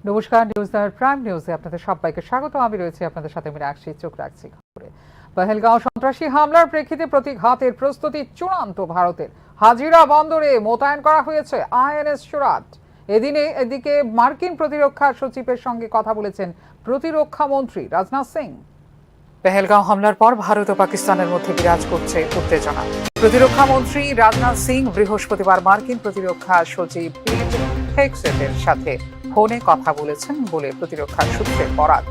নমস্কার, নিউজদার প্রাইম নিউজে আপনাদের সবাইকে স্বাগত। আমি রয়েছি আপনাদের সাথে মীনাক্ষী। চোখ রাখছি খবরে। পহেলগাঁও সন্ত্রাসী হামলার প্রেক্ষিতে প্রতিঘাতের প্রস্তুতি চূড়ান্ত। ভারতের হাজিরা বন্দরে মোতায়েন করা হয়েছে আইএনএস সুরাট। এদিকে মার্কিন প্রতিরক্ষা সচিবের সঙ্গে কথা বলেছেন প্রতিরক্ষা মন্ত্রী রাজনাথ সিং। পেহেলগাঁও হামলার পর ভারত ও পাকিস্তানের মধ্যে বিরাজ করছে উত্তেজনা। প্রতিরক্ষা মন্ত্রী রাজনাথ সিং বৃহস্পতিবার মার্কিন প্রতিরক্ষা সচিব পিট হেগসেটের সাথে ফোনে কথা বলেছেন বলে প্রতিরক্ষা সূত্রের বরাত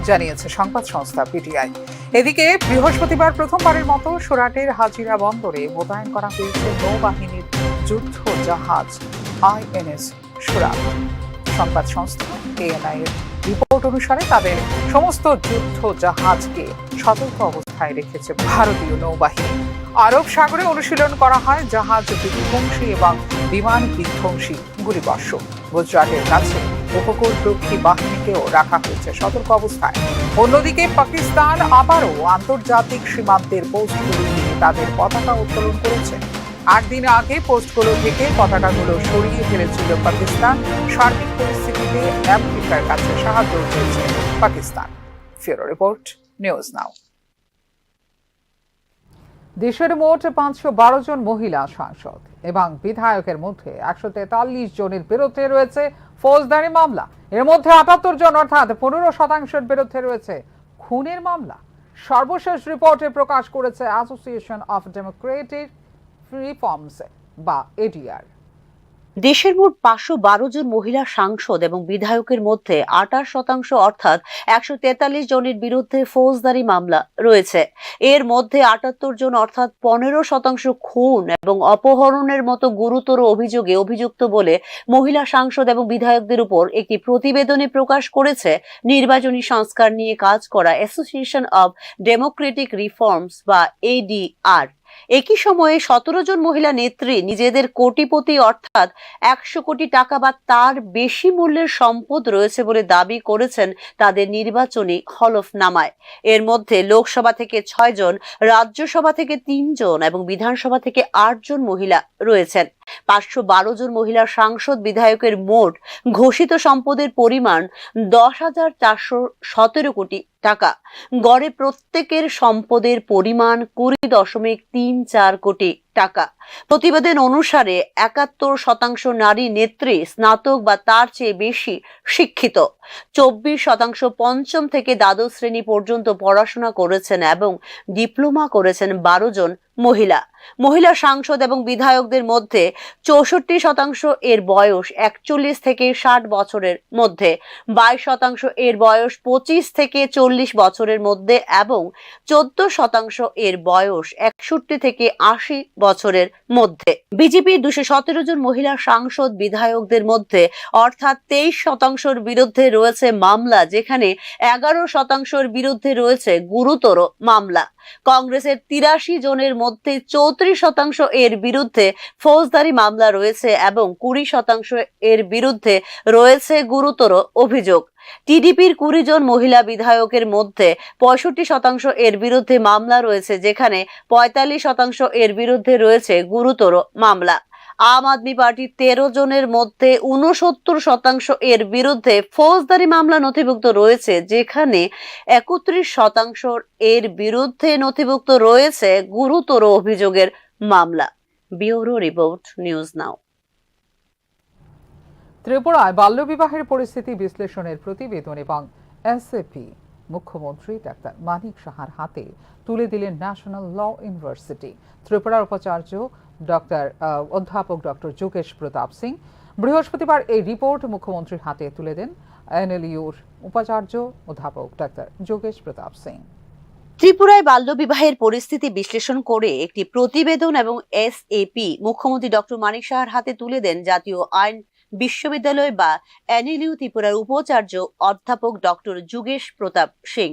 জানিয়েছে সংবাদ সংস্থা পিটিআই। এদিকে বৃহস্পতিবার প্রথমবারের মতো সুরাটের হাজিরা বন্দরে মোতায়েন করা হয়েছে নৌবাহিনীর যুদ্ধ জাহাজ আইএনএস সুরাট। সংবাদ সংস্থা এএনআই এর রিপোর্ট অনুসারে তাদের সমস্ত যুদ্ধ জাহাজকে সতর্ক অবস্থায় রেখেছে ভারতীয় নৌবাহিনী। আরব সাগরে অনুশীলন করা হয় জাহাজ বিধ্বংসী এবং বিমান বিধ্বংসী গুলিবর্ষণ। গুজরাটের কাছে উপকূলরক্ষী বাহিনীকেও রাখা হয়েছে সতর্ক অবস্থায়। অন্যদিকে পাকিস্তান আবারও আন্তর্জাতিক সীমান্তের পোস্টগুলি থেকে তাদের পতাকা উত্তোলন করেছে। 8 দিন আগে পোস্টগুলো থেকে পতাকাগুলো সরিয়ে ফেলেছিল পাকিস্তান। সার্বিক পরিস্থিতিতে আমেরিকার কাছে সাহায্য চেয়েছে Pakistan. Bureau report, news now. দেশের মোট 512 জন মহিলা সাংসদ এবং বিধায়কের মধ্যে 143 জনের বিরুদ্ধে রয়েছে ফৌজদারি মামলা। এর মধ্যে 78 জন অর্থাৎ 15% বিরুদ্ধে রয়েছে খুনের মামলা। সর্বশেষ রিপোর্টে প্রকাশ করেছে অ্যাসোসিয়েশন অফ ডেমোক্রেটিক রিফর্মস বা এডিআর। দেশের মোট 512 জন মহিলা সাংসদ এবং বিধায়কের মধ্যে 28% অর্থাৎ 143 জনের বিরুদ্ধে ফৌজদারি মামলা রয়েছে। এর মধ্যে 78 জন অর্থাৎ 15% খুন এবং অপহরণের মতো গুরুতর অভিযোগে অভিযুক্ত বলে মহিলা সাংসদ এবং বিধায়কদের উপর একটি প্রতিবেদনে প্রকাশ করেছে নির্বাচনী সংস্কার নিয়ে কাজ করা অ্যাসোসিয়েশন অব ডেমোক্রেটিক রিফর্মস বা এডিআর। একই সময়ে 17 জন মহিলা নেত্রী নিজেদের কোটিপতি অর্থাৎ 100 কোটি টাকা বা তার বেশি মূল্যের সম্পদ রয়েছে বলে দাবি করেছেন তাদের নির্বাচনী হলফনামায়। এর মধ্যে লোকসভা থেকে 6 জন, রাজ্যসভা থেকে 3 জন এবং বিধানসভা থেকে 8 জন মহিলা রয়েছেন। 512 জন মহিলা সাংসদ বিধায়কের মোট ঘোষিত সম্পদের পরিমাণ 10,417 কোটি টাকা। গড়ে প্রত্যেকের সম্পদের পরিমাণ 20.34 কোটি টাকা। প্রতিবেদন অনুসারে 71% নারী নেত্রী স্নাতক বা তার চেয়ে বেশি শিক্ষিত। 24% পঞ্চম থেকে দ্বাদশ শ্রেণী পর্যন্ত পড়াশোনা করেছেন এবং ডিপ্লোমা করেছেন 12 জন মহিলা। মহিলা সাংসদ এবং বিধায়কদের মধ্যে 64% এর বয়স 41 থেকে 60 বছরের মধ্যে, 22% এর বয়স 25 থেকে 40 বছরের মধ্যে এবং 14% এর বয়স 61 থেকে 80 বছরের মধ্যে। বিজেপির 217 জন মহিলা সাংসদ বিধায়কদের মধ্যে অর্থাৎ 23% বিরুদ্ধে রয়েছে মামলা, যেখানে 11% বিরুদ্ধে রয়েছে গুরুতর মামলা। কংগ্রেসের 83 জনের মধ্যে 34% এর বিরুদ্ধে ফৌজদারি মামলা রয়েছে এবং 20% এর বিরুদ্ধে রয়েছে গুরুতর অভিযোগ। টিডিপির 20 জন মহিলা বিধায়কের মধ্যে 65% এর বিরুদ্ধে মামলা রয়েছে, যেখানে 45% এর বিরুদ্ধে রয়েছে গুরুতর মামলা। আম আদমি পার্টির 13 জনের মধ্যে 69% এর বিরুদ্ধে ফৌজদারি মামলা নথিভুক্ত রয়েছে, যেখানে 31% এর বিরুদ্ধে নথিভুক্ত রয়েছে গুরুতর অভিযোগের মামলা। ব্যুরো রিপোর্ট, নিউজ নাও। ত্রিপুরায় বাল্যবিবাহের পরিস্থিতি বিশ্লেষণের প্রতিবেদন এবং এসএপি মুখ্যমন্ত্রী ডাক্তার মানিক সাহার হাতে তুলে দিলেন ন্যাশনাল ল ইউনিভার্সিটি। ত্রিপুরার উপাচার্য অধ্যাপক ডক্টর যোগেশ প্রতাপ সিং বৃহস্পতিবার এই রিপোর্ট মুখ্যমন্ত্রীর হাতে তুলে দেন এনএলইউর উপাচার্য অধ্যাপক ডাক্তার যোগেশ প্রতাপ সিং। ত্রিপুরায় বাল্যবিবাহের পরিস্থিতি বিশ্লেষণ করে একটি প্রতিবেদন এবং এসএপি মুখ্যমন্ত্রী ডক্টর মানিক সাহার হাতে তুলে দেন জাতীয় আইন বিশ্ববিদ্যালয় বা এনএলইউ ত্রিপুরার উপাচার্য অধ্যাপক ডক্টর যোগেশ প্রতাপ সিং।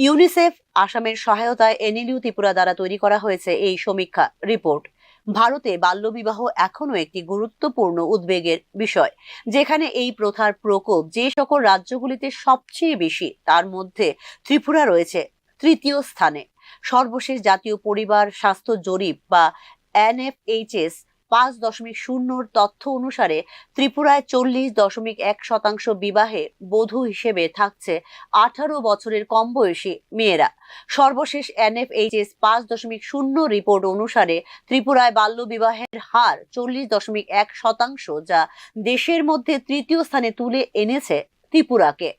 ইউনিসেফ আসামের সহায়তায় এনএলইউ ত্রিপুরা দ্বারা তৈরি করা হয়েছে এই সমীক্ষা রিপোর্ট। ভারতে বাল্যবিবাহ এখনো একটি গুরুত্বপূর্ণ উদ্বেগের বিষয়, যেখানে এই প্রথার প্রকোপ যে সকল রাজ্যগুলিতে সবচেয়ে বেশি তার মধ্যে ত্রিপুরা রয়েছে তৃতীয় স্থানে। সর্বশেষ জাতীয় পরিবার স্বাস্থ্য জরিপ বা এনএফএইচএস 5.0 তথ্য অনুসারে ত্রিপুরায় 40.1% বিবাহে বধূ হিসেবে থাকছে 18 বছরের কম বয়সী মেয়েরা। সর্বশেষ NFHS 5.0 রিপোর্ট অনুসারে ত্রিপুরায় বাল্য বিবাহের হার 40.1%, যা দেশের মধ্যে তৃতীয় স্থানে তুলে এনেছে ত্রিপুরাকে।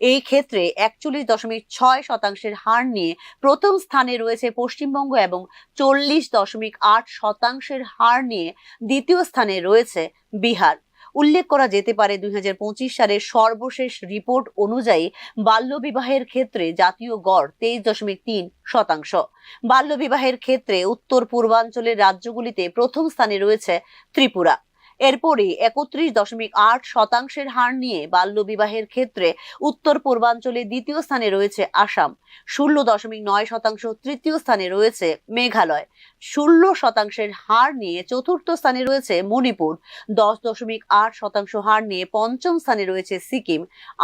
এই ক্ষেত্রে 41.6% হার নিয়ে প্রথম স্থানে রয়েছে পশ্চিমবঙ্গ এবং 40.8% হার নিয়ে দ্বিতীয় স্থানে রয়েছে বিহার। উল্লেখ করা যেতে পারে 2025 সালের সর্বশেষ রিপোর্ট অনুযায়ী বাল্যবিবাহের ক্ষেত্রে জাতীয় গড় 23.3%। বাল্যবিবাহের ক্ষেত্রে উত্তর পূর্বাঞ্চলের রাজ্যগুলিতে প্রথম স্থানে রয়েছে ত্রিপুরা। এরপরই 31.8% হার নিয়ে বাল্যবিবাহের ক্ষেত্রে উত্তর পূর্বাঞ্চলে দ্বিতীয় স্থানে রয়েছে আসাম। 16.9% তৃতীয় স্থানে রয়েছে মেঘালয়। 16% হার নিয়ে চতুর্থ স্থানে রয়েছে মণিপুর। 10.8% হার নিয়ে পঞ্চম স্থানে রয়েছে সিকিম।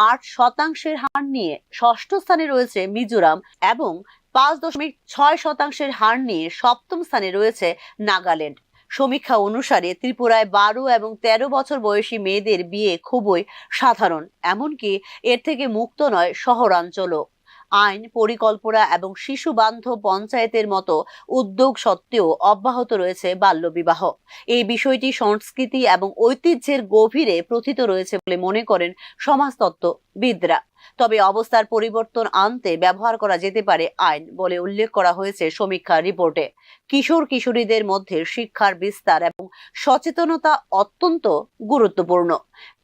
8% হার নিয়ে ষষ্ঠ স্থানে রয়েছে মিজোরাম এবং 5.6% হার নিয়ে সপ্তম স্থানে রয়েছে নাগাল্যান্ড। সমীক্ষা অনুসারে ত্রিপুরায় 12 এবং 13 বছর বয়সী মেয়েদের বিয়ে খুবই সাধারণ, এমনকি এর থেকে মুক্ত নয় শহরাঞ্চলও। আইন, পরিকল্পনা এবং শিশু বান্ধব পঞ্চায়েতের মতো উদ্যোগ সত্ত্বেও অব্যাহত রয়েছে বাল্যবিবাহ। এই বিষয়টি সংস্কৃতি এবং ঐতিহ্যের গভীরে প্রথিত রয়েছে বলে মনে করেন সমাজতত্ত্ববিদরা। তবে অবস্থার পরিবর্তন আনতে ব্যবহার করা যেতে পারে আইন বলে উল্লেখ করা হয়েছে সমীক্ষা রিপোর্টে। কিশোর কিশোরীদের মধ্যে শিক্ষার বিস্তার এবং সচেতনতা অত্যন্ত গুরুত্বপূর্ণ।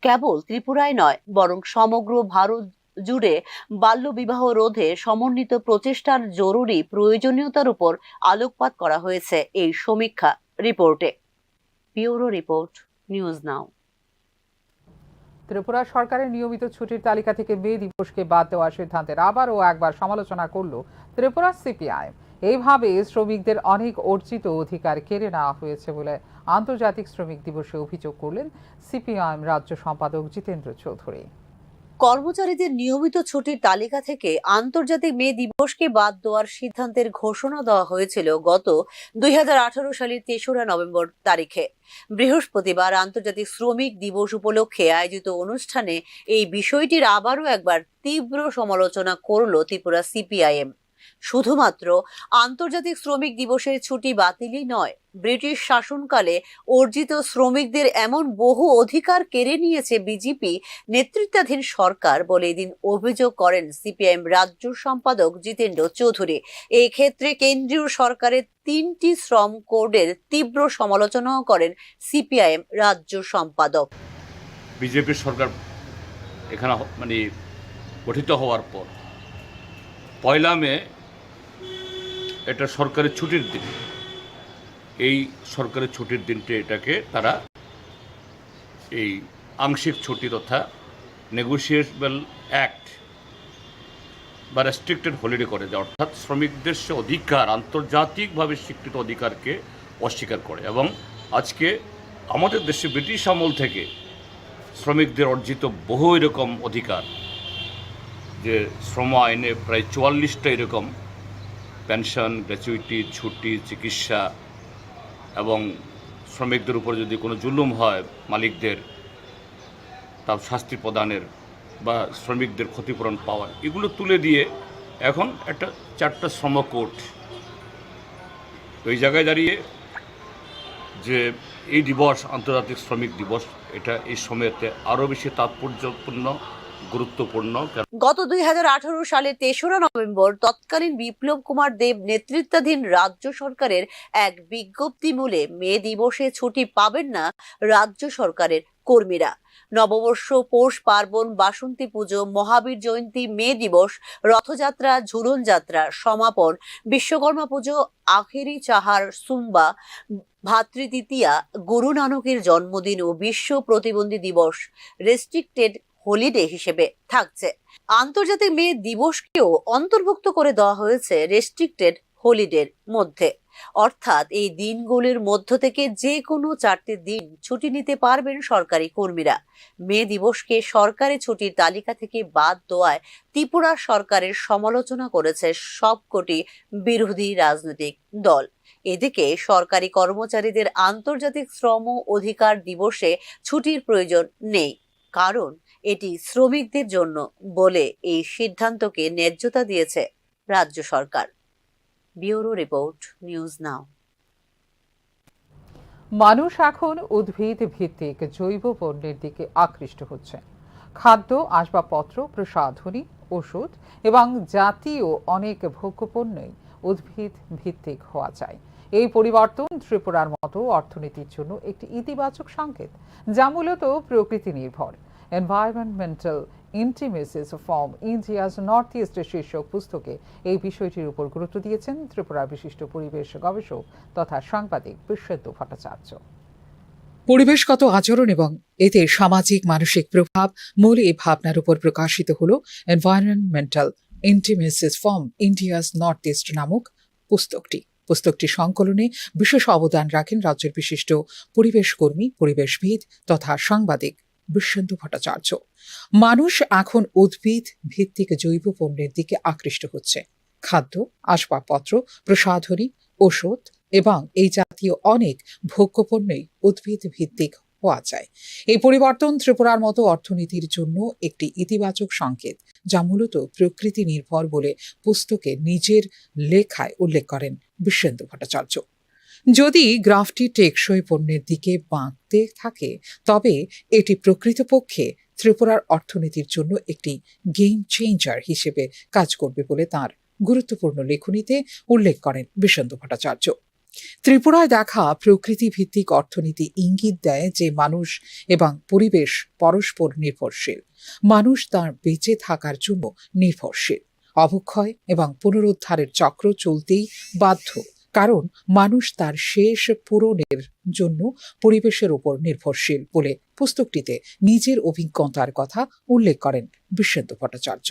কেবল ত্রিপুরায় নয়, বরং সমগ্র ভারত জুড়ে বাল্যবিবাহ রোধে সমন্বিত প্রচেষ্টার জরুরি প্রয়োজনীয়তার উপর আলোকপাত করা হয়েছে এই সমীক্ষা রিপোর্টে। ব্যুরো রিপোর্ট, নিউজ নাও। ত্রিপুরা সরকারের নিয়মিত ছুটির তালিকা থেকে মে দিবসকে বাদ দেওয়ার সিদ্ধান্তের আবারও একবার সমালোচনা করল ত্রিপুরা সিপিআইএম। এইভাবে শ্রমিকদের অনেক অর্জিত অধিকার কেড়ে নেওয়া হয়েছে বলে আন্তর্জাতিক শ্রমিক দিবসে অভিযোগ করলেন সিপিআইএম রাজ্য সম্পাদক জিতেন্দ্র চৌধুরী। কর্মচারীদের নিয়মিত ছুটির তালিকা থেকে আন্তর্জাতিক মে দিবসকে বাদ দেওয়ার সিদ্ধান্তের ঘোষণা দেওয়া হয়েছিল গত 2018 সালের 3রা নভেম্বর তারিখে। বৃহস্পতিবার আন্তর্জাতিক শ্রমিক দিবস উপলক্ষে আয়োজিত অনুষ্ঠানে এই বিষয়টির আবারও একবার তীব্র সমালোচনা করল ত্রিপুরা সিপিআইএম। শুধুমাত্র আন্তর্জাতিক শ্রমিক দিবসের ছুটি বাতিলই নয়, ব্রিটিশ শাসনকালে অর্জিত শ্রমিকদের এমন বহু অধিকার কেড়ে নিয়েছে বিজেপি নেতৃত্বাধীন সরকার বলে এদিন অভিযোগ করেন সিপিআইএম রাজ্য সম্পাদক জিতেন্দ্র চৌধুরী। এই ক্ষেত্রে কেন্দ্রীয় সরকারের 3টি শ্রম কোডের তীব্র সমালোচনাও করেন সিপিআইএম রাজ্য সম্পাদক। বিজেপি সরকার এখানে গঠিত হওয়ার পর 1 মে এটা সরকারি ছুটির দিন। এই সরকারি ছুটির দিনটি এটাকে তারা এই আংশিক ছুটি তথা নেগোশিয়েবল অ্যাক্ট বা রেস্ট্রিক্টেড হলিডে করে দেয়, অর্থাৎ শ্রমিকদের সে অধিকার, আন্তর্জাতিকভাবে স্বীকৃত অধিকারকে অস্বীকার করে। এবং আজকে আমাদের দেশে ব্রিটিশ আমল থেকে শ্রমিকদের অর্জিত বহু এরকম অধিকার, যে শ্রম আইনে প্রায় 44টা এরকম পেনশন, গ্র্যাচুইটি, ছুটি, চিকিৎসা এবং শ্রমিকদের উপর যদি কোনো জুলুম হয় মালিকদের তার শাস্তি প্রদানের বা শ্রমিকদের ক্ষতিপূরণ পাওয়ার, এগুলো তুলে দিয়ে এখন একটা 4টা শ্রম কোড। ওই জায়গায় দাঁড়িয়ে যে এই দিবস, আন্তর্জাতিক শ্রমিক দিবস, এটা এই সময়তে আরও বেশি তাৎপর্যপূর্ণ, গুরুত্বপূর্ণ। গত 2018 সালের 3রা নভেম্বর তৎকালীন বিপ্লব কুমার দেব নেতৃত্বাধীন রাজ্য সরকারের এক বিজ্ঞপ্তি মূলে মে দিবসে ছুটি পাবেন না রাজ্য সরকারের কর্মীরা। নববর্ষ, পৌষ পার্বণ, বাসন্তী পুজো, মহাবীর জয়ন্তী, মে দিবস, রথযাত্রা, ঝুলন যাত্রা সমাপন, বিশ্বকর্মা পুজো, আখেরি চাহার, সুম্বা, ভাতৃতৃতীয়া, গুরু নানকের জন্মদিন ও বিশ্ব প্রতিবন্ধী দিবস রেস্ট্রিক্টেড হলিডে হিসেবে থাকছে। আন্তর্জাতিক মে দিবসকেও অন্তর্ভুক্ত করে দেওয়া হয়েছে রেস্ট্রিক্টেড হলিডের মধ্যে। অর্থাৎ এই দিনগুলির মধ্য থেকে যে কোনো 4টি দিন ছুটি নিতে পারবেন সরকারি কর্মীরা। মে দিবসকে সরকারি ছুটির তালিকা থেকে বাদ দেওয়ায় ত্রিপুরা সরকারের সমালোচনা করেছে সবকটি বিরোধী রাজনৈতিক দল। এদিকে সরকারি কর্মচারীদের আন্তর্জাতিক শ্রম অধিকার দিবসে ছুটির প্রয়োজন নেই, কারণ এটি শ্রমিকদের জন্য বলে এই সিদ্ধান্তকে ন্যায্যতা দিয়েছে রাজ্য সরকার। Bureau report, news now. মানুষ এখন উদ্ভিদ ভিত্তিক জৈব পণ্যের দিকে আকৃষ্ট হচ্ছে। খাদ্য, আসবাবপত্র, প্রসাধনী, ওষুধ এবং জাতীয় অনেক ভোগ্যপণ্যই উদ্ভিদ ভিত্তিক হওয়া চাই। এই পরিবর্তন ত্রিপুরার মতো অর্থনীতির জন্য একটি ইতিবাচক সংকেত, যা মূলত প্রকৃতি নির্ভর। Environmental intimacies from India's north east শীর্ষক পুস্তকে এই বিষয়টির উপর গুরুত্ব দিয়েছেন ত্রিপুরার বিশিষ্ট পরিবেশ গবেষক তথা সাংবাদিক বিশ্বেন্দু ভট্টাচার্য। পরিবেশগত আচরণ এবং এতে সামাজিক মানসিক প্রভাব মূল এই ভাবনার উপর প্রকাশিত হল environmental intimacies from India's north east নামক পুস্তকটি সংকলনে বিশেষ অবদান রাখেন রাজ্যের বিশিষ্ট পরিবেশ কর্মী, পরিবেশবিদ তথা সাংবাদিক বিশ্বেন্দু ভট্টাচার্য। মানুষ এখন উদ্ভিদ ভিত্তিক জৈব পণ্যের দিকে আকৃষ্ট হচ্ছে। খাদ্য, আসবাবপত্র, প্রসাধনী, ওষুধ এবং এই জাতীয় অনেক ভোগ্যপণ্যই উদ্ভিদ ভিত্তিক হওয়া যায়। এই পরিবর্তন ত্রিপুরার মতো অর্থনীতির জন্য একটি ইতিবাচক সংকেত, যা মূলত প্রকৃতি নির্ভর বলে পুস্তকে নিজের লেখায় উল্লেখ করেন বিশ্বেন্দু ভট্টাচার্য। যদি গ্রাফটি টেকসই পণ্যের দিকে বাঁকতে থাকে, তবে এটি প্রকৃতপক্ষে ত্রিপুরার অর্থনীতির জন্য একটি গেম চেঞ্জার হিসেবে কাজ করবে বলে তাঁর গুরুত্বপূর্ণ লেখনীতে উল্লেখ করেন বিশ্বেন্দু ভট্টাচার্য। ত্রিপুরায় দেখা প্রকৃতি ভিত্তিক অর্থনীতি ইঙ্গিত দেয় যে মানুষ এবং পরিবেশ পরস্পর নির্ভরশীল। মানুষ তার বেঁচে থাকার জন্য নির্ভরশীল। অবক্ষয় এবং পুনরুদ্ধারের চক্র চলতেই বাধ্য, কারণ মানুষ তার শেষ পূরণের জন্য পরিবেশের উপর নির্ভরশীল বলে পুস্তকটিতে নিজের অভিজ্ঞতার কথা উল্লেখ করেন বিশ্বেন্দু ভট্টাচার্য।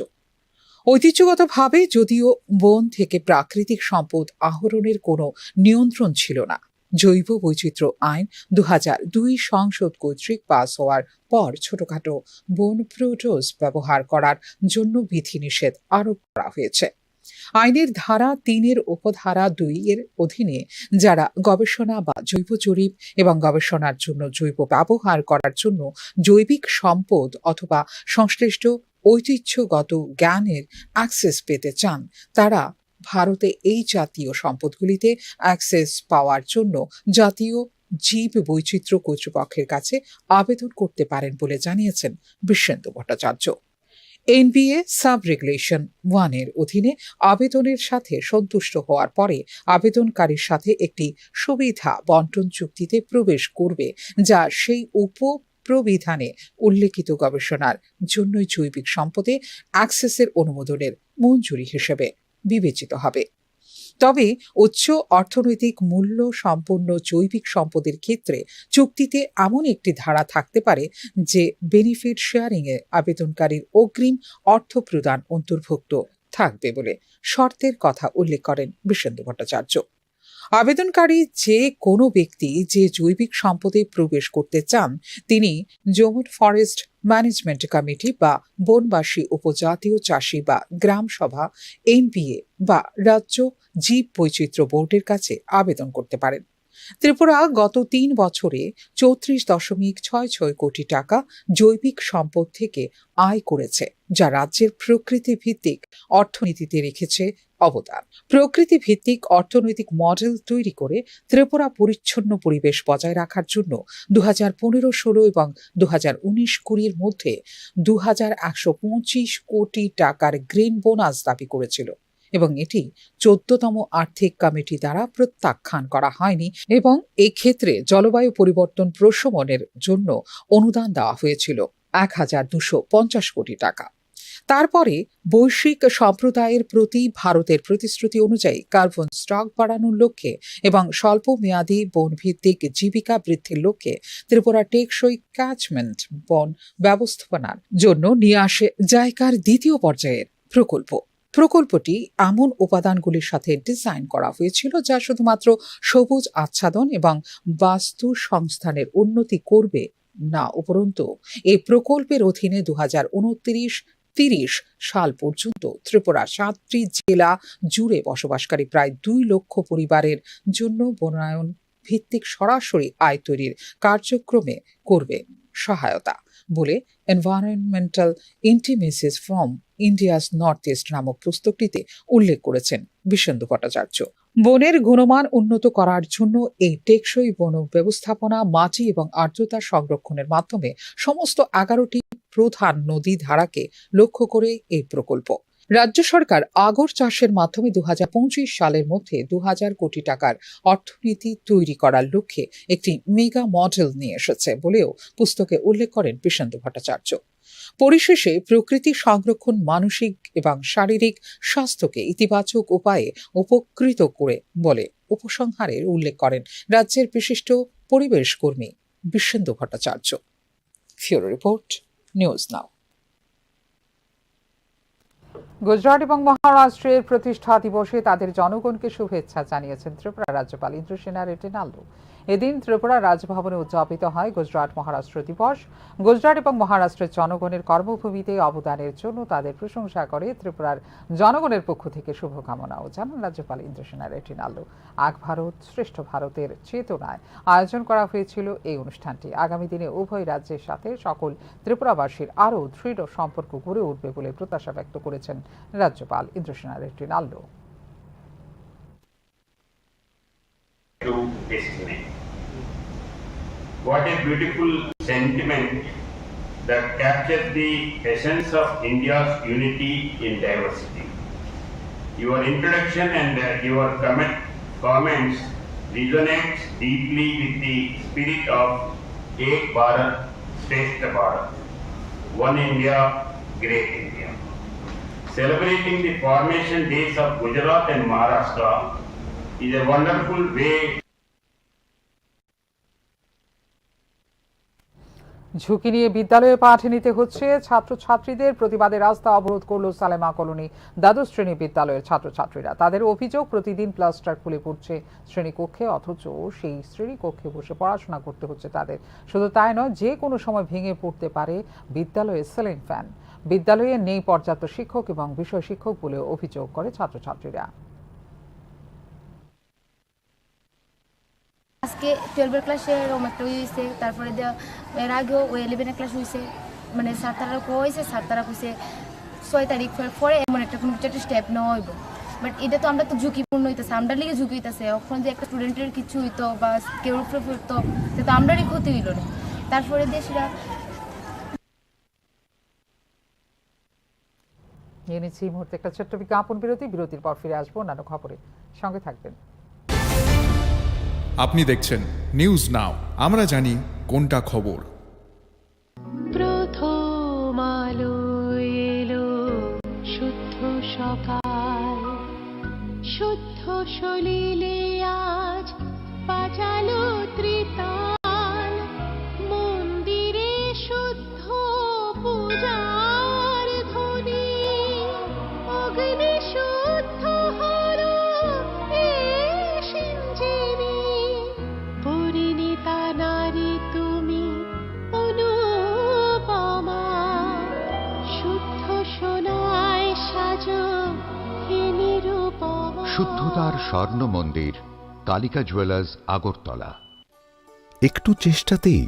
ঐতিহ্যগতভাবে যদিও বন থেকে প্রাকৃতিক সম্পদ আহরণের কোনো নিয়ন্ত্রণ ছিল না, জৈব বৈচিত্র্য আইন 2002 সংসদ কর্তৃক পাস হওয়ার পর ছোটখাটো বন প্রোডোজ ব্যবহার করার জন্য বিধিনিষেধ আরোপ করা হয়েছে। আইনের ধারা 3 উপধারা 2 এর অধীনে যারা গবেষণা বা জৈব জরিপ এবং গবেষণার জন্য জৈব ব্যবহার করার জন্য জৈবিক সম্পদ অথবা সংশ্লিষ্ট ঐতিহ্যগত জ্ঞানের অ্যাক্সেস পেতে চান, তারা ভারতে এই জাতীয় সম্পদগুলিতে অ্যাক্সেস পাওয়ার জন্য জাতীয় জীব বৈচিত্র্য কর্তৃপক্ষের কাছে আবেদন করতে পারেন বলে জানিয়েছেন Bishwendu Bhattacharya. NBA sub regulation 1 এর অধীনে আবেদনের সাথে সন্তুষ্ট হওয়ার পরে আবেদনকারীর সাথে একটি সুবিধা বন্টন চুক্তিতে প্রবেশ করবে, যা সেই প্রবিধানে উল্লেখিত গবেষণার জন্যই জৈবিক সম্পদে অ্যাক্সেসের অনুমোদনের মঞ্জুরি হিসেবে বিবেচিত হবে। তবে উচ্চ অর্থনৈতিক মূল্য সম্পন্ন জৈবিক সম্পদের ক্ষেত্রে চুক্তিতে এমন একটি ধারা থাকতে পারে যে বেনিফিট শেয়ারিং এ আবেদনকারীর অগ্রিম অর্থ প্রদান অন্তর্ভুক্ত থাকবে বলে শর্তের কথা উল্লেখ করেন বিশ্বেন্দু ভট্টাচার্য। আবেদনকারী যে কোনো ব্যক্তি যে জৈবিক সম্পদে প্রবেশ করতে চান, তিনি জম্মু ফরেস্ট ম্যানেজমেন্ট কমিটি বা বনবাসী উপজাতীয় চাষী বা গ্রাম সভা, এনবিএ বা রাজ্য জীব বৈচিত্র্য বোর্ডের কাছে আবেদন করতে পারেন। ত্রিপুরা গত 3 বছরে 34.66 কোটি টাকা জৈবিক সম্পদ থেকে আয় করেছে, যা রাজ্যের প্রকৃতি ভিত্তিক অর্থনীতিতে রেখেছে অবদান। প্রকৃতি ভিত্তিক অর্থনৈতিক মডেল তৈরি করে ত্রিপুরা পরিচ্ছন্ন পরিবেশ বজায় রাখার জন্য 2015-16 এবং 2019-20 এর মধ্যে 2125 কোটি টাকার গ্রিন বোনাস দাবি করেছিল এবং এটি 14তম আর্থিক কমিটি দ্বারা প্রত্যাখ্যান করা হয়নি এবং এক্ষেত্রে জলবায়ু পরিবর্তন প্রশমনের জন্য অনুদান দেওয়া হয়েছিল 1250 কোটি টাকা। তারপরে বৈশ্বিক সম্প্রদায়ের প্রতি ভারতের প্রতিশ্রুতি অনুযায়ী কার্বন স্টক বাড়ানোর লক্ষ্যে এবং স্বল্প মেয়াদী বনভিত্তিক জীবিকা বৃদ্ধির লক্ষ্যে ত্রিপুরা টেকসই ক্যাচমেন্ট বন ব্যবস্থাপনার জন্য নিয়ে আসে জাইকার 2য় পর্যায়ের প্রকল্পটি এমন উপাদানগুলির সাথে ডিজাইন করা হয়েছিল যা শুধুমাত্র সবুজ আচ্ছাদন এবং বাস্তু সংস্থানের উন্নতি করবে না, উপরন্তু এই প্রকল্পের অধীনে 2029 2030 সাল পর্যন্ত ত্রিপুরা 7টি জেলা জুড়ে বসবাসকারী প্রায় 2 লক্ষ পরিবারের জন্য বনায়ন ভিত্তিক সরাসরি আয় তৈরির কার্যক্রমে করবে সহায়তা বলে environmental intimacies from India's north east নামক পুস্তকটিতে উল্লেখ করেছেন বিশেন্দু ভট্টাচার্য। বনের গুণমান উন্নত করার জন্য এই টেকসই বন ব্যবস্থাপনা, মাটি এবং আর্দ্রতা সংরক্ষণের মাধ্যমে সমস্ত 11টি প্রধান নদী ধারাকে লক্ষ্য করে এই প্রকল্প। রাজ্য সরকার আগর চাষের মাধ্যমে 2025 সালের মধ্যে 2000 কোটি টাকার অর্থনীতি তৈরি করার লক্ষ্যে একটি মেগা মডেল নিয়ে এসেছে বলেও পুস্তকে উল্লেখ করেন বিশেন্দু ভট্টাচার্য। পরিশেষে প্রকৃতি সংরক্ষণ মানসিক এবং শারীরিক স্বাস্থ্যকে ইতিবাচক উপায়ে উপকৃত করে বলে উপসংহারের উল্লেখ করেন রাজ্যের বিশিষ্ট পরিবেশ কর্মী Bishendu Bhattacharya. Bureau report, news now. Gujarat এবং মহারাষ্ট্রের প্রতিষ্ঠা দিবসে তাদের জনগণকে শুভেচ্ছা জানিয়েছেন ত্রিপুরা রাজ্যপাল ইন্দ্রসেনা রেড্ডি নাল্লু। এদিন ত্রিপুরা রাজভবনে উদযাপিত হয় গুজরাট মহারাষ্ট্র দিবস। গুজরাট এবং মহারাষ্ট্রের জনগণের কর্মভূমিতে অবদানের জন্য তাদের প্রশংসা করে ত্রিপুরার জনগণের পক্ষ থেকে শুভকামনাও জানান রাজ্যপাল ইন্দ্রসেনা রেড্ডি নাল্লু। এক ভারত শ্রেষ্ঠ ভারতের চেতনায় আয়োজন করা হয়েছিল এই অনুষ্ঠানটি। আগামী দিনে উভয় রাজ্যের সাথে সকল ত্রিপুরাবাসীর আরও দৃঢ় সম্পর্ক গড়ে উঠবে বলে প্রত্যাশা ব্যক্ত করেছেন রাজ্যপাল Indrasena Reddy Nallu. What a beautiful sentiment that captures the essence of India's unity in diversity. Your introduction and your comments resonate deeply with the spirit of Ek Bharat, Shrestha Bharat, One India, Great India. Celebrating the formation days of Gujarat and Maharashtra is a wonderful way. ঝুঁকি নিয়ে বিদ্যালয়ে পাঠ নিতে হচ্ছে ছাত্রছাত্রীদের। প্রতিবাদে রাস্তা অবরোধ করল সালেমা কলোনি দ্বাদশ শ্রেণী বিদ্যালয়ের ছাত্রছাত্রীরা। তাদের অভিযোগ, প্রতিদিন প্লাস্টার খুলে পড়ছে শ্রেণীকক্ষে, অথচ সেই শ্রেণীকক্ষে বসে পড়াশোনা করতে হচ্ছে তাদের। শুধু তাই নয়, যে কোনো সময় ভেঙে পড়তে পারে বিদ্যালয়ের সিলিং ফ্যান। বিদ্যালয়ে নেই পর্যাপ্ত শিক্ষক এবং বিষয় শিক্ষক বলে অভিযোগ করে ছাত্রছাত্রীরা। আজকে 12 ক্লাসে এরকম একটা হয়েছে, তারপরে এর আগেও ওই 11 ক্লাস হয়েছে। মানে স্যার তারা কইছে, স্যার তারা কইছে 6 তারিখ পরে এমন একটা কোনো একটা স্টেপ নেওয়া হইব। বাট এটা তো আমরা তো ঝুঁকিপূর্ণ হইতেছে, আমরা লিগে ঝুঁকি হইতেছে। এখন যে একটা স্টুডেন্টের কিছু হইতো বা কেউ উপরে পড়তো, সেটা আমরারই ক্ষতি হইল না। তারপরে দেশরা নিয়ে নিচ্ছি এই মুহূর্তে একটা ছোট্ট বিজ্ঞাপন বিরতি। বিরতির পর ফিরে আসবো অন্যান্য খবরে, সঙ্গে থাকবেন। আপনি দেখছেন নিউজ নাও, আমরা জানি কোনটা খবর। প্রথম আলো এলো শুদ্ধ সকাল, শুদ্ধ সলিলে আজ বাজালো ত্রিতাল, মন্দিরে শুদ্ধ পূজার ধ্বনি, অগ্নি শুদ্ধ হলো সিঞ্জিনি, পরিণীতা নারী তুমি অনুপমা, শুদ্ধ সোনায় সাজো হে নিরুপমা। শুদ্ধতার স্বর্ণ মন্দির, কালিকা জুয়েলার্স, আগরতলা। একটু চেষ্টাতেই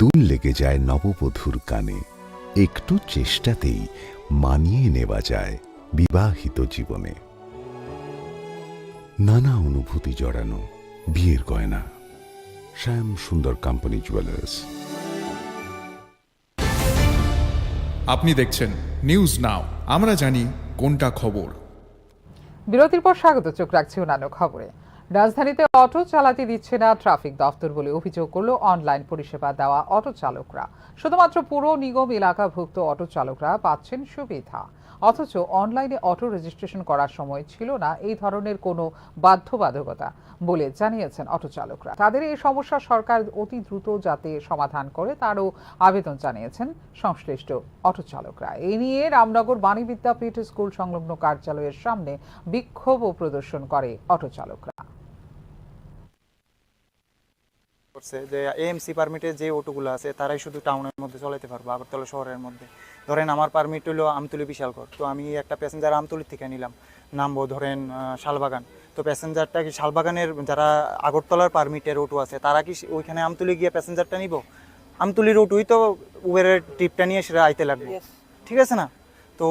দুল লেগে যায় নববধূর কানে, একটু চেষ্টাতেই মানিয়ে নেওয়া যায় বিবাহিত জীবনে। নানা অনুভূতি জড়ানো বিয়ের গয়না, শ্যাম সুন্দর কোম্পানি জুয়েলার্স। আপনি দেখছেন নিউজ নাও, আমরা জানি কোনটা খবর। বিরতির পর স্বাগত। চোখ রাখছি অন্যান্য খবরে। রাজধানীতে অটো চালাতে দিচ্ছে না ট্রাফিক দফতর বলে অভিযোগ করলো অনলাইন পরিষেবা দেওয়া অটো চালকরা। শুধুমাত্র পুর নিগম এলাকাভুক্ত অটো চালকরা পাচ্ছেন সুবিধা, অথচ অনলাইনে অটো রেজিস্ট্রেশন করার সময় ছিল না এই ধরনের কোনো বাধ্যবাধকতা বলে জানিয়েছেন অটো চালকরা। তাদের এই সমস্যা সরকার অতি দ্রুত যাতে সমাধান করে তারও আবেদন জানিয়েছেন সংশ্লিষ্ট অটো চালকরা। এই নিয়ে রামনগর বাণী বিদ্যাপীঠ স্কুল সংলগ্ন কার্যালয়ের সামনে বিক্ষোভ প্রদর্শন করে অটো চালকরা। করছে যে এএমসি পারমিটে যে অটোগুলো আছে তারাই শুধু টাউনের মধ্যে চলাইতে পারবো, আগরতলা শহরের মধ্যে। ধরেন আমার পারমিট হলো আমতলী বিশালগড়, তো আমি একটা প্যাসেঞ্জার আমতলী থেকে নিলাম, নামবো ধরেন শালবাগান, তো প্যাসেঞ্জারটা কি শালবাগানের যারা আগরতলার পারমিটের অটো আছে তারা কি ওইখানে আমতলী গিয়ে প্যাসেঞ্জারটা নিব? আমতলীর অটোই তো উবেরের ট্রিপটা নিয়ে সেটা আইতে লাগবে, ঠিক আছে না? তো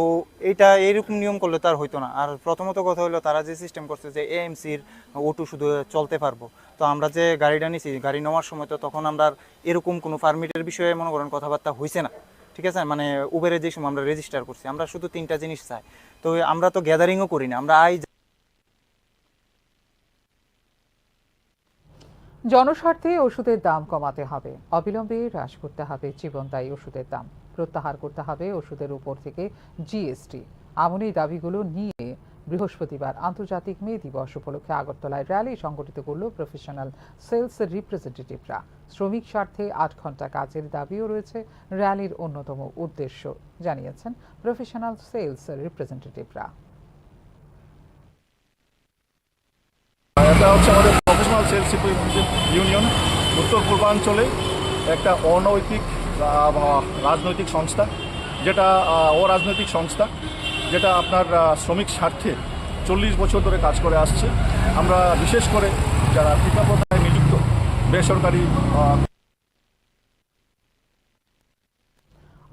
এইটা এইরকম নিয়ম করলে তো আর হইতো না। আর প্রথমত কথা হলো তারা যে সিস্টেম করছে যে এএমসির অটো শুধু চলতে পারবো, তো আমরা যে গাড়িটা নিছি গাড়ি নেওয়ার সময় তো তখন আমরা এরকম কোনো পারমিটের বিষয়ে মনে করেন কথাবার্তা হয়েছে না, ঠিক আছে? মানে উবেরে যে সময় আমরা রেজিস্টার করছি আমরা শুধু 3টা জিনিস চাই, তো আমরা তো গ্যাদারিংও করি না, আমরা জনস্বার্থে ওষুধের দাম কমাতে হবে, অবিলম্বে হ্রাস করতে হবে জীবনদায়ী ওষুধের দাম, প্রত্যাহার করতে হবে ওষুধের উপর থেকে জিএসটি। এমন এই দাবিগুলো নিয়ে বৃহস্পতিবার আন্তর্জাতিক মে দিবস উপলক্ষে আগরতলায় র্যালি সংগঠিত করল প্রফেশনাল সেলস রিপ্রেজেন্টেটিভরা। শ্রমিক স্বার্থে 8 ঘন্টা কাজের দাবিও রয়েছে র্যালির অন্যতম উদ্দেশ্য, জানিয়েছেন প্রফেশনাল সেলস রিপ্রেজেন্টেটিভরা। এটা হচ্ছে আমাদের প্রফেশনাল সেলস রিপ্রেজেন্টেটিভ ইউনিয়ন, উত্তর পূর্বাঞ্চলে একটা অনৈতিক রাজনৈতিক সংস্থা, যেটা অরাজনৈতিক সংস্থা, যেটা আপনার শ্রমিক স্বার্থে 40 বছর ধরে কাজ করে আসছে। আমরা বিশেষ করে যারা ঠিকাপত্তায় নিযুক্ত বেসরকারি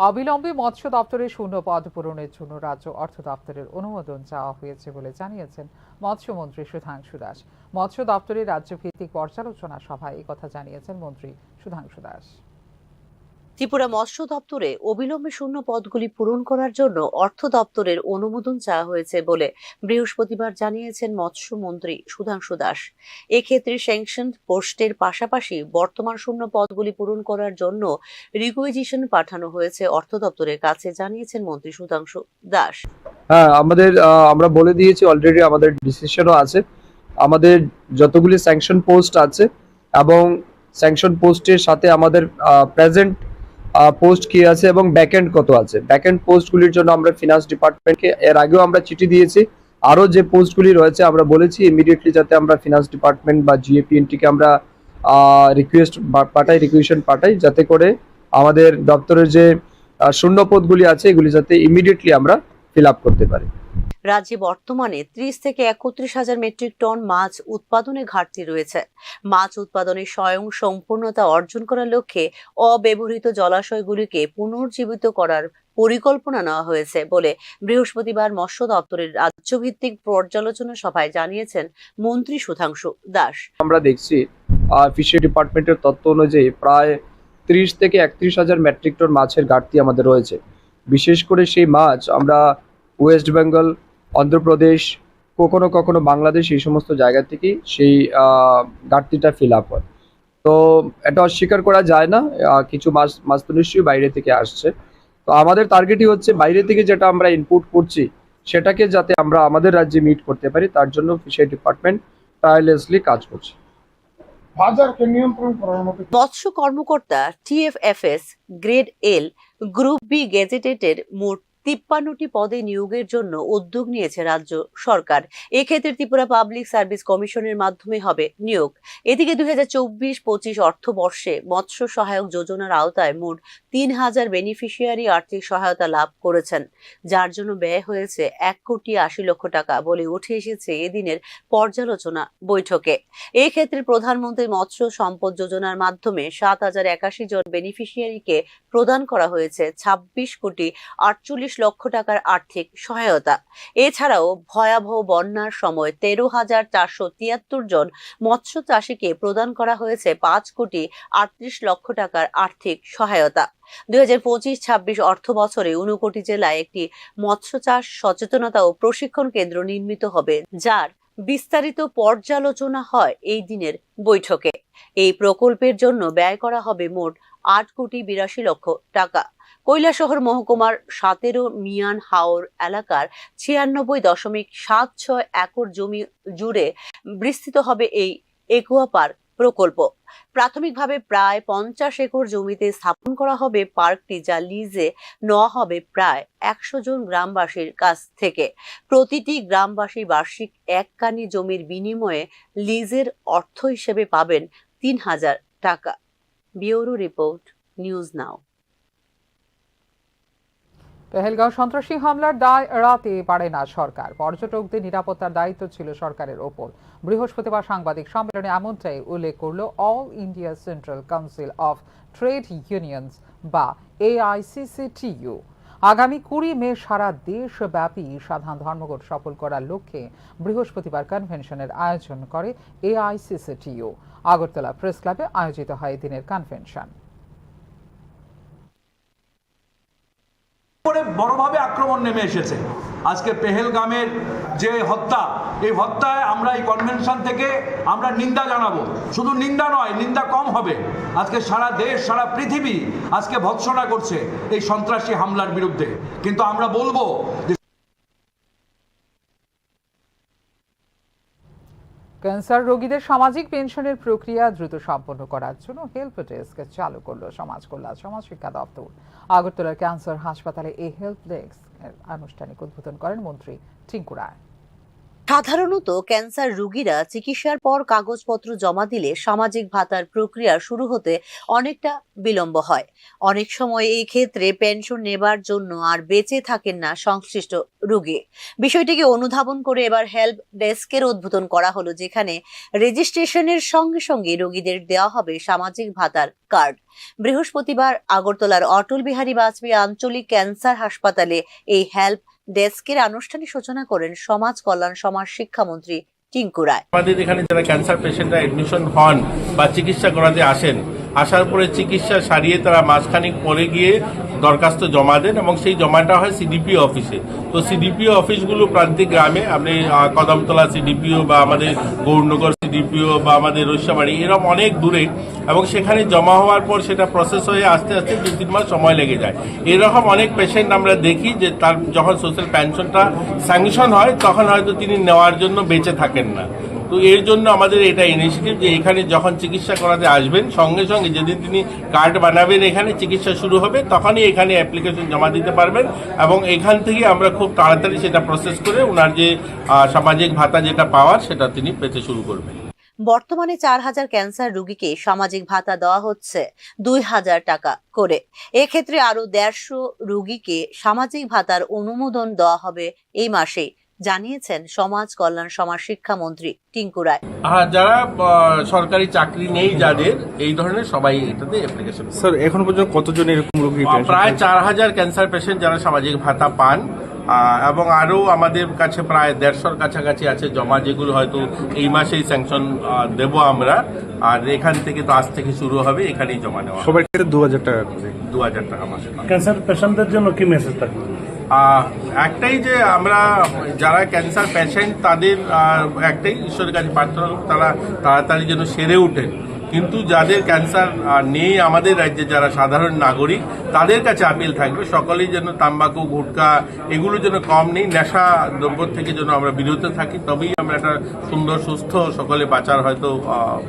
অবিলম্বে মৎস্য দপ্তরের শূন্য পদ পূরণের জন্য রাজ্য অর্থ দপ্তরের অনুমোদন চাওয়া হয়েছে বলে জানিয়েছেন মৎস্যমন্ত্রী সুধাংশু দাস। মৎস্য দপ্তরের রাজ্যভিত্তিক পর্যালোচনা সভায় একথা জানিয়েছেন মন্ত্রী সুধাংশু দাস। ত্রিপুরা মৎস্য দপ্তরে অবিলম্বে শূন্য পদগুলি পূরণ করার জন্য অর্থ দপ্তরের অনুমোদন চাওয়া হয়েছে বলে বৃহস্পতিবার জানিয়েছেন মৎস্যমন্ত্রী সুধাংশু দাস। এক্ষেত্রে স্যাংশন পোস্টের পাশাপাশি বর্তমান শূন্য পদগুলি পূরণ করার জন্য রিকুইজিশন পাঠানো হয়েছে অর্থ দপ্তরের কাছে, জানিয়েছেন মন্ত্রী সুধাংশু দাস। হ্যাঁ, আমরা বলে দিয়েছি অলরেডি, আমাদের ডিসিশনও আছে। আমাদের যতগুলি স্যাংশন পোস্ট আছে এবং স্যাংশন পোস্টের সাথে আমাদের প্রেজেন্ট পোস্ট কি আছে এবং ব্যাকএন্ড কত আছে, ব্যাকএন্ড পোস্টগুলির জন্য আমরা ফিনান্স ডিপার্টমেন্টকে এর আগেও আমরা চিঠি দিয়েছি। আরও যে পোস্টগুলি রয়েছে আমরা বলেছি ইমিডিয়েটলি যাতে আমরা ফিনান্স ডিপার্টমেন্ট বা জিএপিএনটিকে আমরা রিকুয়েশন পাঠাই, যাতে করে আমাদের দপ্তরের যে শূন্য পদগুলি আছে এগুলি যাতে ইমিডিয়েটলি আমরা ফিল আপ করতে পারি। রাজ্যে বর্তমানে 30 থেকে 31 হাজার মেট্রিক টন মাছ উৎপাদনে ঘাটতি রয়েছে। মাছ উৎপাদনে স্বয়ং সম্পূর্ণতা অর্জন করার লক্ষ্যে অব্যবহৃত জলাশয়গুলিকে পুনর্জীবিত করার পরিকল্পনা নেওয়া হয়েছে বলে বৃহস্পতিবার মৎস্য দপ্তরের রাজ্যভিত্তিক পর্যালোচনা সভায় জানিয়েছেন মন্ত্রী সুধাংশু দাস। আমরা দেখছি ফিশারি ডিপার্টমেন্টের তথ্য অনুযায়ী প্রায় 30 থেকে 31 হাজার মেট্রিক টন মাছের ঘাটতি আমাদের রয়েছে। বিশেষ করে সেই মাছ আমরা ওয়েস্ট বেঙ্গল, অন্ধ্রপ্রদেশ, কখনো কখনো বাংলাদেশ, এই সমস্ত জায়গা থেকে সেই ঘাটতিটা ফিল আপ হয়। তো এটা অস্বীকার করা যায় না, কিছু মাছ তো নিশ্চয়ই বাইরে থেকে আসছে। তো আমাদের টার্গেটই হচ্ছে বাইরে থেকে যেটা আমরা ইনপুট করছি সেটাকে যাতে আমরা আমাদের রাজ্যে মিট করতে পারি, তার জন্য ফিশারি ডিপার্টমেন্ট টায়ারলেসলি কাজ করছে। বাজারকে নিয়ন্ত্রণ করার মতো মৎস্য কর্মকর্তা টিএফএফএস গ্রেড এল গ্রুপ বি গেজেটেডের মোট 53টি পদে নিয়োগের জন্য উদ্যোগ নিয়েছে রাজ্য সরকার। এক্ষেত্রে ত্রিপুরা পাবলিক সার্ভিস কমিশনের মাধ্যমে হবে নিয়োগ। এদিকে 2024-25 অর্থবর্ষে মৎস্য সহায়ক যোজনার আওতায় মোট 3000 বেনিফিশিয়ারি আর্থিক সহায়তা লাভ করেছেন, যার জন্য ব্যয় হয়েছে 1,80,00,000 টাকা বলে উঠে এসেছে এদিনের পর্যালোচনা বৈঠকে। এক্ষেত্রে প্রধানমন্ত্রী মৎস্য সম্পদ যোজনার মাধ্যমে 7081 জন বেনিফিশিয়ারিকে প্রদান করা হয়েছে 26,48,00,000 টাকার আর্থিক সহায়তা। এছাড়াও ভয়াবহ বন্যার সময় 13,473 জন মৎস্য চাষীকে প্রদান করা হয়েছে 5,38,00,000 টাকার আর্থিক সহায়তা। 2025-26 অর্থ বছরে 59 জেলায় একটি মৎস্য চাষ সচেতনতা ও প্রশিক্ষণ কেন্দ্র নির্মিত হবে, যার বিস্তারিত পর্যালোচনা হয় এই দিনের বৈঠকে। এই প্রকল্পের জন্য ব্যয় করা হবে মোট 8,82,00,000 টাকা। কৈলাসহর মহকুমার 17 মিয়ান হাওর এলাকার 96.76 একর জমি জুড়ে বিস্তৃত হবে এই একুয়া পার্ক প্রকল্প। প্রাথমিকভাবে প্রায় 50 একর জমিতে স্থাপন করা হবে পার্কটি, যা লিজে নেওয়া হবে প্রায় 100 জন গ্রামবাসীর কাছ থেকে। প্রতিটি গ্রামবাসী বার্ষিক 1 কানি জমির বিনিময়ে লিজের অর্থ হিসেবে পাবেন 3,000 টাকা। ব্যুরো রিপোর্ট, নিউজ নাও। পেহেলগাঁও সন্ত্রাসী হামলার দায় এড়াতে পারে না সরকার। পর্যটকদের নিরাপত্তার দায়িত্ব ছিল সরকারের ওপর। বৃহস্পতিবার সাংবাদিক সম্মেলনে এমনটাই উল্লেখ করল all India central council of trade unions বা AICCTU। আগামী 20 মে সারা দেশব্যাপী সাধারণ ধর্মঘট সফল করার লক্ষ্যে বৃহস্পতিবার কনভেনশনের আয়োজন করে AICCTU। আগরতলা প্রেস ক্লাবে আয়োজিত হয় দিনের কনভেনশন। বড়ভাবে আক্রমণ নেমে এসেছে। আজকে পেহেলগামের যে হত্যা, এই হত্যায় আমরা এই কনভেনশন থেকে আমরা নিন্দা জানাবো। শুধু নিন্দা নয়, নিন্দা কম হবে। আজকে সারা দেশ, সারা পৃথিবী আজকে ভৎসনা করছে এই সন্ত্রাসী হামলার বিরুদ্ধে। কিন্তু আমরা বলবো যে ক্যান্সার রোগীদের সামাজিক পেনশনের প্রক্রিয়া দ্রুত সম্পন্ন করার জন্য হেল্প ডেস্ক চালু করল সমাজ কল্যাণ সমাজ শিক্ষা দপ্তর। আগরতলার ক্যান্সার হাসপাতালে এই হেল্প ডেস্ক এর আনুষ্ঠানিক উদ্বোধন করেন মন্ত্রী টিঙ্কু রায়। সাধারণত ক্যান্সার রোগীরা চিকিৎসার পর কাগজপত্র জমা দিলে সামাজিক ভাতার প্রক্রিয়া শুরু হতে অনেকটা বিলম্ব হয়। অনেক সময় এই ক্ষেত্রে পেনশন নেবার জন্য আর বেঁচে থাকেন না সংশ্লিষ্ট রোগী। বিষয়টিকে অনুধাবন করে এবার হেল্প ডেস্কের উদ্বোধন করা হলো, যেখানে রেজিস্ট্রেশনের সঙ্গে সঙ্গে রোগীদের দেওয়া হবে সামাজিক ভাতার কার্ড। বৃহস্পতিবার আগরতলার অটল বিহারী বাজপেয়ী আঞ্চলিক ক্যান্সার হাসপাতালে এই হেল্প ডেস্কের আনুষ্ঠানিক সূচনা করেন সমাজ কল্যাণ সমাজ শিক্ষামন্ত্রী টিঙ্কু রায়। আমাদের এখানে যারা ক্যান্সার পেশেন্টরা এডমিশন হন বা চিকিৎসা করাতে আসেন, আসার পরে চিকিৎসা সারিয়ে তারা মাসখানিক পরে গিয়ে দরখাস্ত জমা দেন এবং সেই জমাটা হয় সিডিপিও অফিসে। তো সিডিপিও অফিসগুলো প্রান্তিক গ্রামে, আপনি কদমতলা সিডিপিও বা আমাদের গৌরনগর সিডিপিও বা আমাদের রৈশাবাড়ি এরকম অনেক দূরে, এবং সেখানে জমা হওয়ার পর সেটা প্রসেস হয়ে আস্তে আস্তে 2-3 মাস সময় লেগে যায়। এরকম অনেক পেশেন্ট আমরা দেখি যে তার যখন সোশ্যাল পেনশনটা স্যাংশন হয় তখন হয়তো তিনি নেওয়ার জন্য বেঁচে থাকেন না। তো এর জন্য আমাদের এটা ইনিশিয়েটিভ যে এখানে যখন চিকিৎসা করাতে আসবেন সঙ্গে সঙ্গে যেদিন তিনি কার্ড বানাবেন, এখানে চিকিৎসা শুরু হবে তখনই এখানে অ্যাপ্লিকেশন জমা দিতে পারবেন এবং এখান থেকে আমরা খুব তাড়াতাড়ি সেটা প্রসেস করে ওনার যে সামাজিক ভাতা যেটা পাওয়ার সেটা তিনি পেতে শুরু করবেন। বর্তমানে 4000 ক্যান্সার রোগীকে সামাজিক ভাতা দেওয়া হচ্ছে 2000 টাকা করে। এক্ষেত্রে আরো 150 রোগীকে সামাজিক ভাতার অনুমোদন দেওয়া হবে এই মাসেই, জানিয়েছেন সমাজ কল্যাণ সমাজ শিক্ষামন্ত্রী টিঙ্কু রায়। যারা সরকারি চাকরি নেই যাদের, এই ধরনের সবাই এটাতে অ্যাপ্লিকেশন। স্যার এখন পর্যন্ত কতজন এরকম রোগী? প্রায় 4000 ক্যান্সার পেশেন্ট যারা সামাজিক ভাতা পান, এবং আরো আমাদের কাছে প্রায় 150-র কাছাকাছি আছে জমা, যেগুলো হয়তো এই মাসেই স্যাংশন দেব আমরা। আর এখান থেকে তো আজ থেকে শুরু হবে, এখানেই জমা নেওয়া। সবার ক্ষেত্রে 2000 টাকা করে। 2000 টাকা মাসে। ক্যান্সার পেশেন্টদের জন্য কি মেসেজ থাকবে? একটাই যে আমরা যারা ক্যান্সার পেশেন্ট তাদের একটাই ঈশ্বরের কাছে প্রার্থনা, তারা তাড়াতাড়ি যেন সেরে ওঠেন। কিন্তু যাদের ক্যান্সার নেই আমাদের রাজ্যে, যারা সাধারণ নাগরিক, তাদের কাছে আপিল থাকবে সকলেই যেন তাম্বাকু, গুটখা এগুলো যেন কম নেই, নেশা দ্রব্য থেকে যেন আমরা বিরত থাকি, তবেই আমরা একটা সুন্দর সুস্থ সকলে বাঁচার হয়তো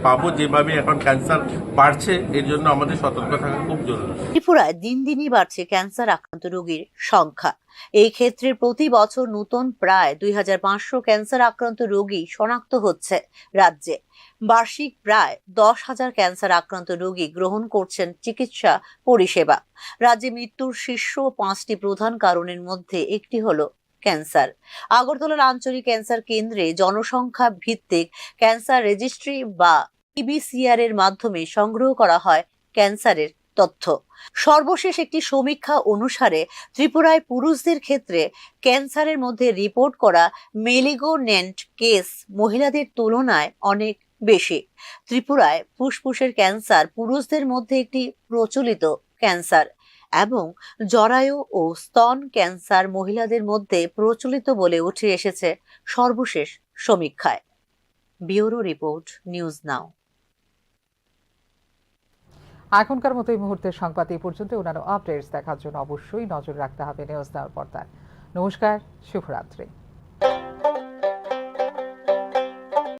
পাবো। যেভাবে এখন ক্যান্সার বাড়ছে, এর জন্য আমাদের সতর্ক থাকা খুব জরুরি। ত্রিপুরায় দিন দিনই বাড়ছে ক্যান্সার আক্রান্ত রোগীর সংখ্যা। এই ক্ষেত্রে প্রতি বছর নতুন প্রায় 2500 ক্যান্সার আক্রান্ত রোগী শনাক্ত হচ্ছে রাজ্যে। বার্ষিক প্রায় 10,000 ক্যান্সার আক্রান্ত রোগী গ্রহণ করছেন চিকিৎসা পরিষেবা। রাজ্যে মৃত্যুর শীর্ষ 5টি প্রধান কারণের মধ্যে একটি হলো ক্যান্সার। আগরতলার আঞ্চলিক ক্যান্সার কেন্দ্রে জনসংখ্যা ভিত্তিক ক্যান্সার রেজিস্ট্রি বা PBCR এর মাধ্যমে সংগ্রহ করা হয় ক্যান্সারের তথ্য। সর্বশেষ একটি সমীক্ষা অনুসারে ত্রিপুরায় পুরুষদের ক্ষেত্রে ক্যান্সারের মধ্যে রিপোর্ট করা মেলিগন্যান্ট কেস মহিলাদের তুলনায় অনেক বেশি। ত্রিপুরায় ফুসফুসের ক্যান্সার পুরুষদের মধ্যে একটি প্রচলিত ক্যান্সার এবং জরায়ু ও স্তন ক্যান্সার মহিলাদের মধ্যে প্রচলিত বলে উঠে এসেছে সর্বশেষ সমীক্ষায়। ব্যুরো রিপোর্ট, নিউজ নাও। এখনকার মতো এই মুহূর্তের সংবাদ এই পর্যন্ত। অন্যান্য আপডেটস দেখার জন্য অবশ্যই নজর রাখতে হবে নিউজ নাওর পর্দায়। নমস্কার, শুভরাত্রি।